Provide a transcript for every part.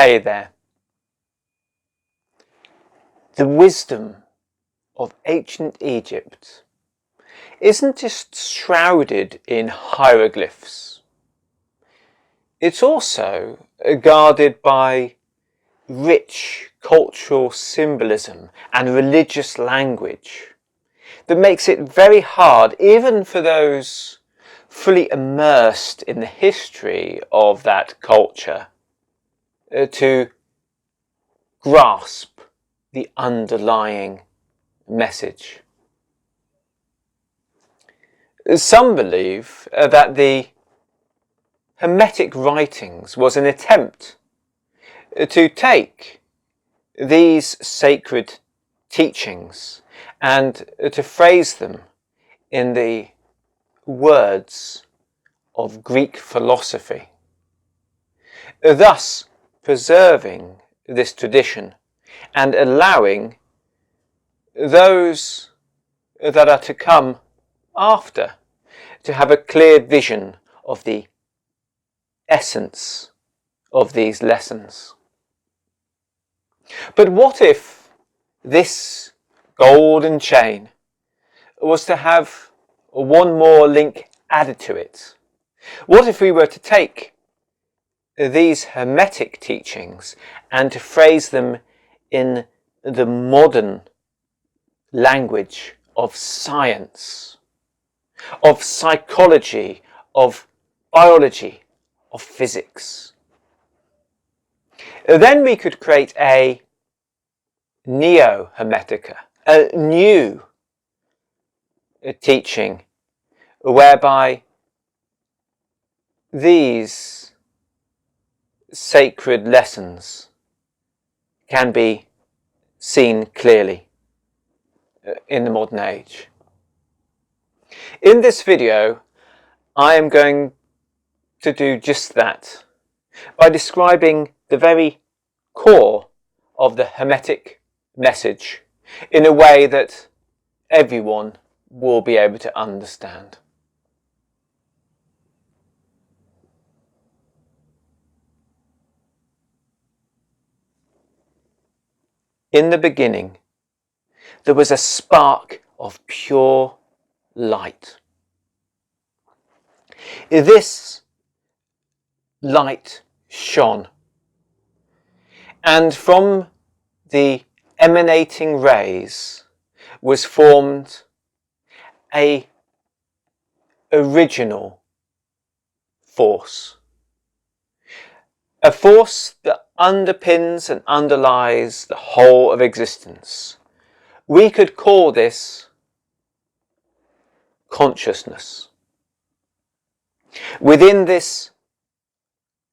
Hey there. The wisdom of ancient Egypt isn't just shrouded in hieroglyphs. It's also guarded by rich cultural symbolism and religious language that makes it very hard, even for those fully immersed in the history of that culture, to grasp the underlying message. Some believe that the Hermetic writings was an attempt to take these sacred teachings and to phrase them in the words of Greek philosophy, thus preserving this tradition and allowing those that are to come after to have a clear vision of the essence of these lessons. But what if this golden chain was to have one more link added to it? What if we were to take these Hermetic teachings and to phrase them in the modern language of science, of psychology, of biology, of physics? Then we could create a neo-Hermetica, a new teaching whereby these sacred lessons can be seen clearly in the modern age. In this video, I am going to do just that by describing the very core of the Hermetic message in a way that everyone will be able to understand. In the beginning, there was a spark of pure light. This light shone, and from the emanating rays was formed an original force. A force that underpins and underlies the whole of existence. We could call this consciousness. Within this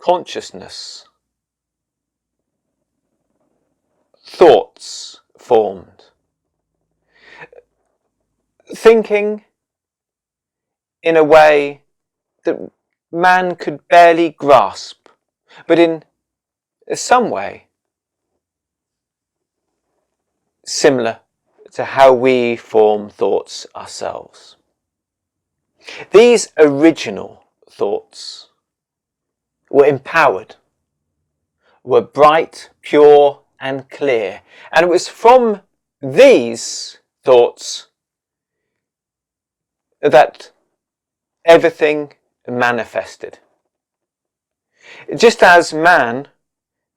consciousness, thoughts formed. Thinking in a way that man could barely grasp, but in some way similar to how we form thoughts ourselves. These original thoughts were empowered, were bright, pure and clear, and it was from these thoughts that everything manifested. Just as man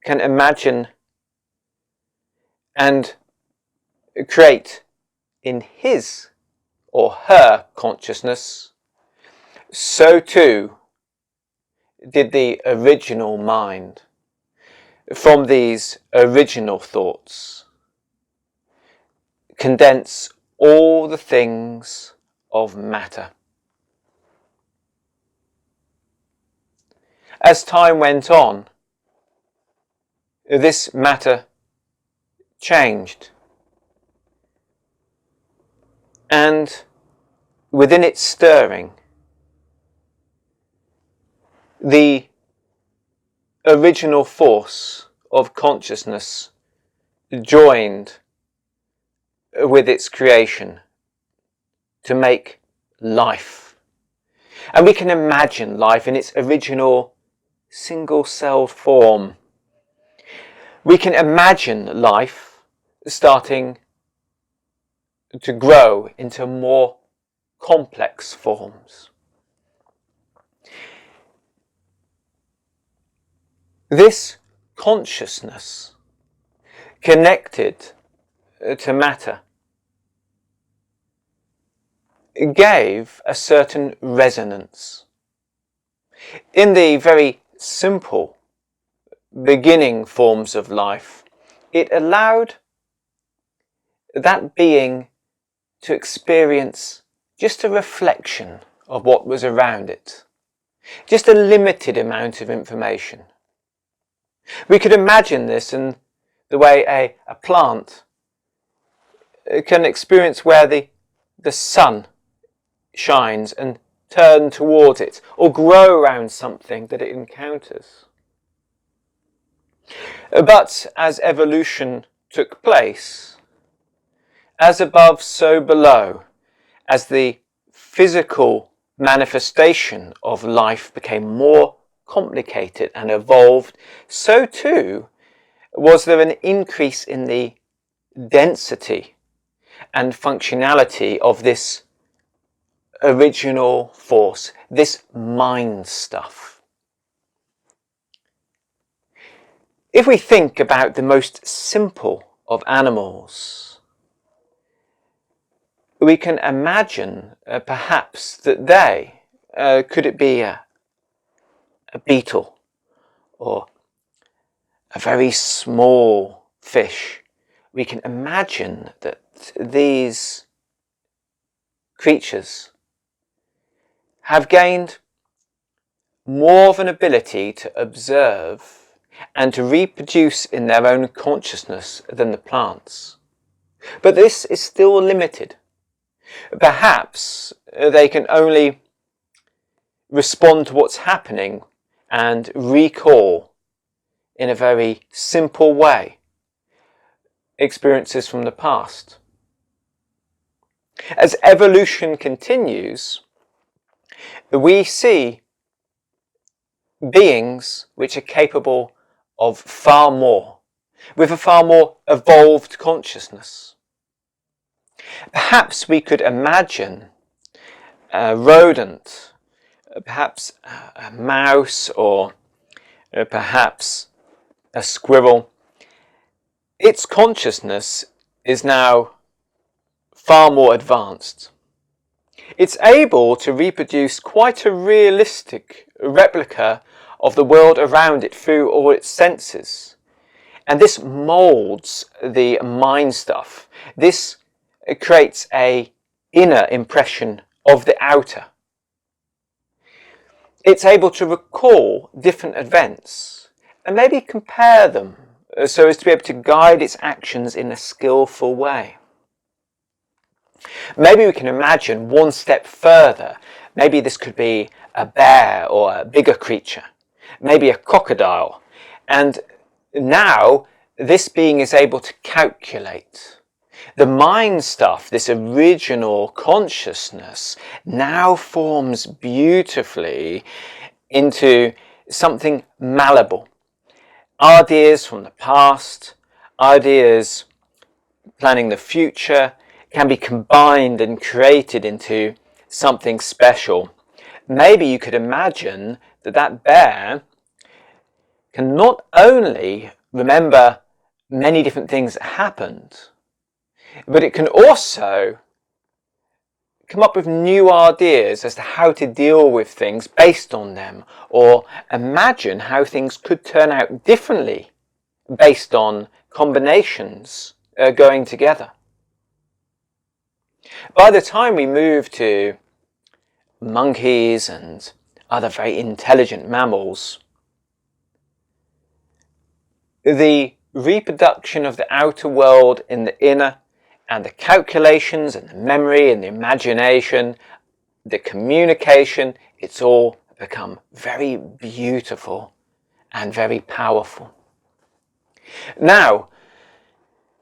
can imagine and create in his or her consciousness, so too did the original mind from these original thoughts condense all the things of matter. As time went on, this matter changed, and within its stirring, the original force of consciousness joined with its creation to make life. And we can imagine life in its original single-celled form, We can imagine life starting to grow into more complex forms. This consciousness connected to matter gave a certain resonance. In the very simple beginning forms of life, it allowed that being to experience just a reflection of what was around it, just a limited amount of information. We could imagine this in the way a plant can experience where the sun shines and turn towards it, or grow around something that it encounters. But as evolution took place, as above so below, as the physical manifestation of life became more complicated and evolved, so too was there an increase in the density and functionality of this original force, this mind stuff. If we think about the most simple of animals, we can imagine perhaps that they, could it be a beetle or a very small fish, we can imagine that these creatures have gained more of an ability to observe and to reproduce in their own consciousness than the plants. But this is still limited. Perhaps they can only respond to what's happening and recall in a very simple way experiences from the past. As evolution continues, we see beings which are capable of far more, with a far more evolved consciousness. Perhaps we could imagine a rodent, perhaps a mouse, or perhaps a squirrel. Its consciousness is now far more advanced. It's able to reproduce quite a realistic replica of the world around it through all its senses. And this molds the mind stuff. This creates an inner impression of the outer. It's able to recall different events and maybe compare them so as to be able to guide its actions in a skillful way. Maybe we can imagine one step further. Maybe this could be a bear or a bigger creature, maybe a crocodile. And now this being is able to calculate. The mind stuff, this original consciousness, now forms beautifully into something malleable. Ideas from the past, ideas planning the future, can be combined and created into something special. Maybe you could imagine that that bear can not only remember many different things that happened, but it can also come up with new ideas as to how to deal with things based on them, or imagine how things could turn out differently based on combinations going together. By the time we move to monkeys and other very intelligent mammals, the reproduction of the outer world in the inner, and the calculations and the memory and the imagination, the communication, it's all become very beautiful and very powerful. Now,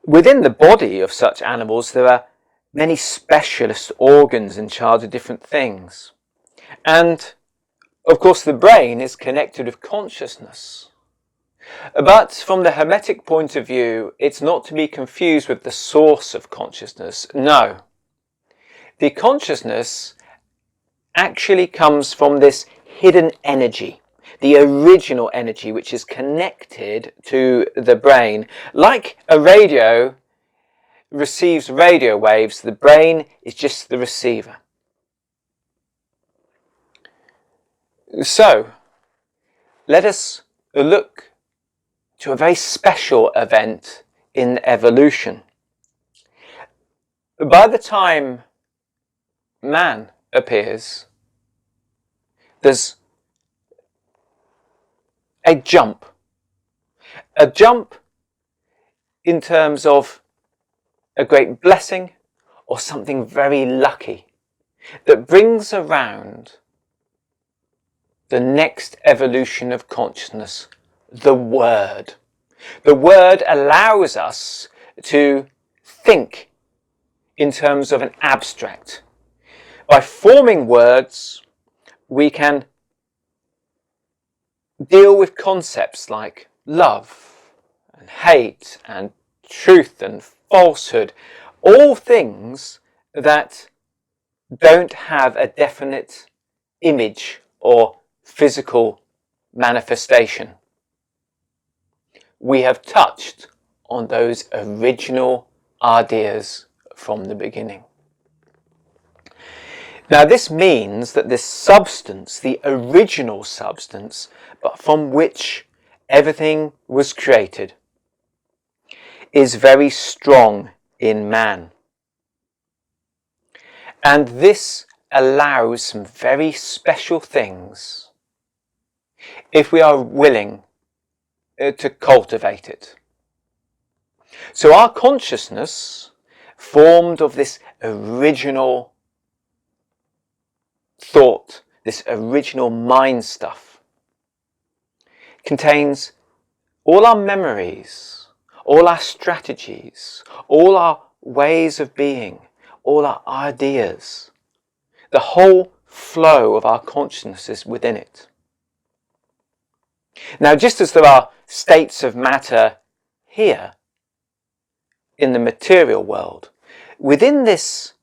within the body of such animals, there are many specialist organs in charge of different things. And, of course, the brain is connected with consciousness. But from the Hermetic point of view, it's not to be confused with the source of consciousness. No. The consciousness actually comes from this hidden energy, the original energy which is connected to the brain. Like a radio receives radio waves, the brain is just the receiver. So, let us look to a very special event in evolution. By the time man appears, there's a jump in terms of a great blessing or something very lucky that brings around the next evolution of consciousness, the word. The word allows us to think in terms of an abstract. By forming words, we can deal with concepts like love and hate and truth and falsehood, all things that don't have a definite image or physical manifestation. We have touched on those original ideas from the beginning. Now this means that this substance, the original substance, but from which everything was created, is very strong in man. And this allows some very special things if we are willing to cultivate it. So our consciousness, formed of this original thought, this original mind stuff, contains all our memories, all our strategies, all our ways of being, all our ideas. The whole flow of our consciousness is within it. Now, just as there are states of matter here in the material world, within this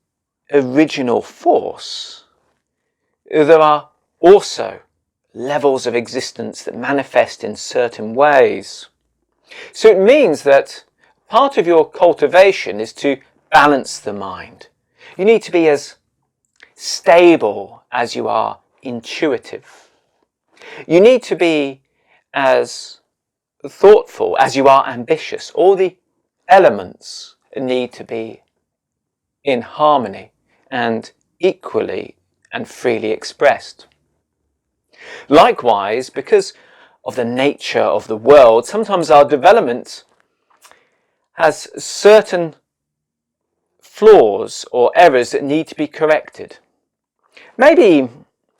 original force, there are also levels of existence that manifest in certain ways. So it means that part of your cultivation is to balance the mind. You need to be as stable as you are intuitive. You need to be as thoughtful as you are ambitious. All the elements need to be in harmony and equally and freely expressed. Likewise, because of the nature of the world, sometimes our development has certain flaws or errors that need to be corrected. Maybe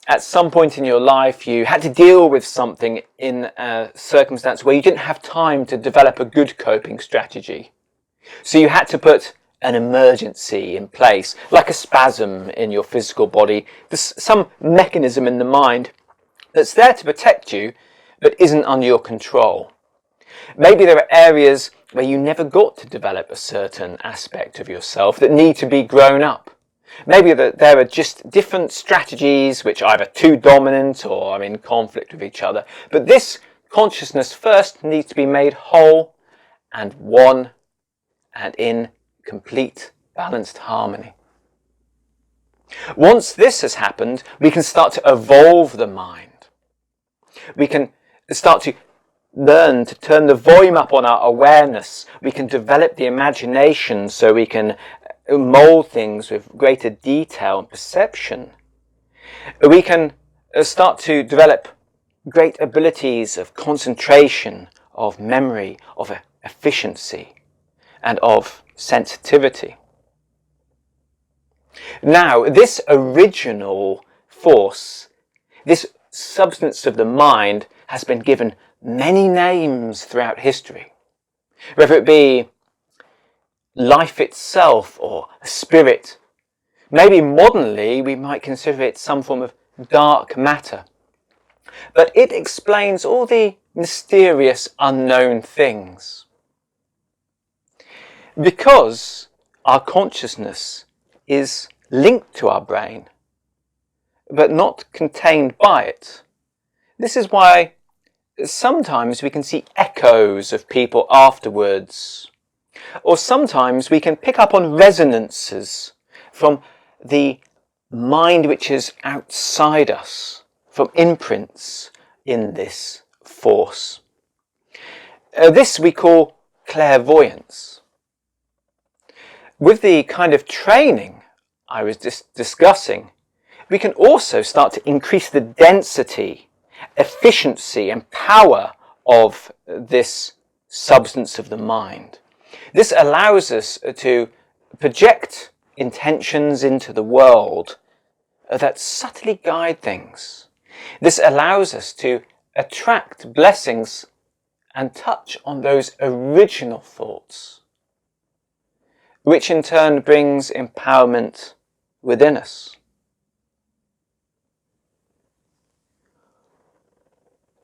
at some point in your life you had to deal with something in a circumstance where you didn't have time to develop a good coping strategy. So you had to put an emergency in place, like a spasm in your physical body. There's some mechanism in the mind that's there to protect you, but isn't under your control. Maybe there are areas where you never got to develop a certain aspect of yourself that need to be grown up. Maybe there are just different strategies which are either too dominant or are in conflict with each other. But this consciousness first needs to be made whole and one and in complete balanced harmony. Once this has happened, we can start to evolve the mind. We can start to learn to turn the volume up on our awareness. We can develop the imagination so we can mold things with greater detail and perception. We can start to develop great abilities of concentration, of memory, of efficiency, and of sensitivity. Now, this original force, this substance of the mind, has been given many names throughout history. Whether it be life itself or a spirit. Maybe modernly we might consider it some form of dark matter. But it explains all the mysterious, unknown things. Because our consciousness is linked to our brain, but not contained by it. This is why sometimes we can see echoes of people afterwards, or sometimes we can pick up on resonances from the mind which is outside us, from imprints in this force. This we call clairvoyance. With the kind of training I was discussing, we can also start to increase the density, efficiency and power of this substance of the mind. This allows us to project intentions into the world that subtly guide things. This allows us to attract blessings and touch on those original thoughts, which in turn brings empowerment within us.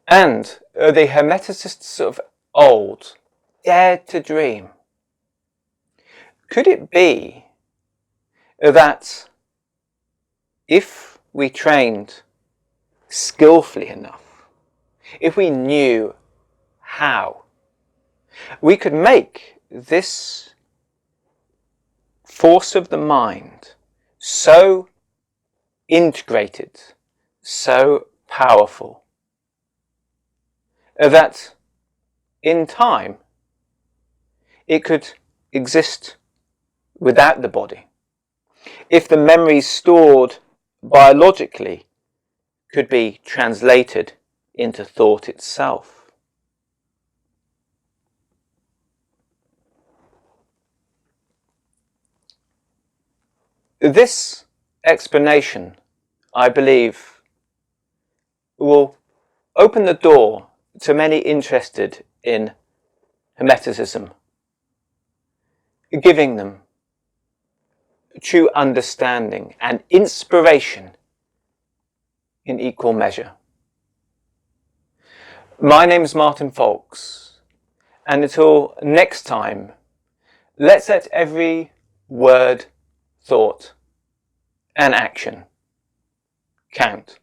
And the Hermeticists of old dared to dream. Could it be that if we trained skillfully enough, if we knew how, we could make this force of the mind so integrated, so powerful, that in time it could exist without the body. If the memories stored biologically could be translated into thought itself. This explanation, I believe, will open the door to many interested in Hermeticism, giving them true understanding and inspiration in equal measure. My name is Martin Faulks, and until next time, let's let every word, thought and action count.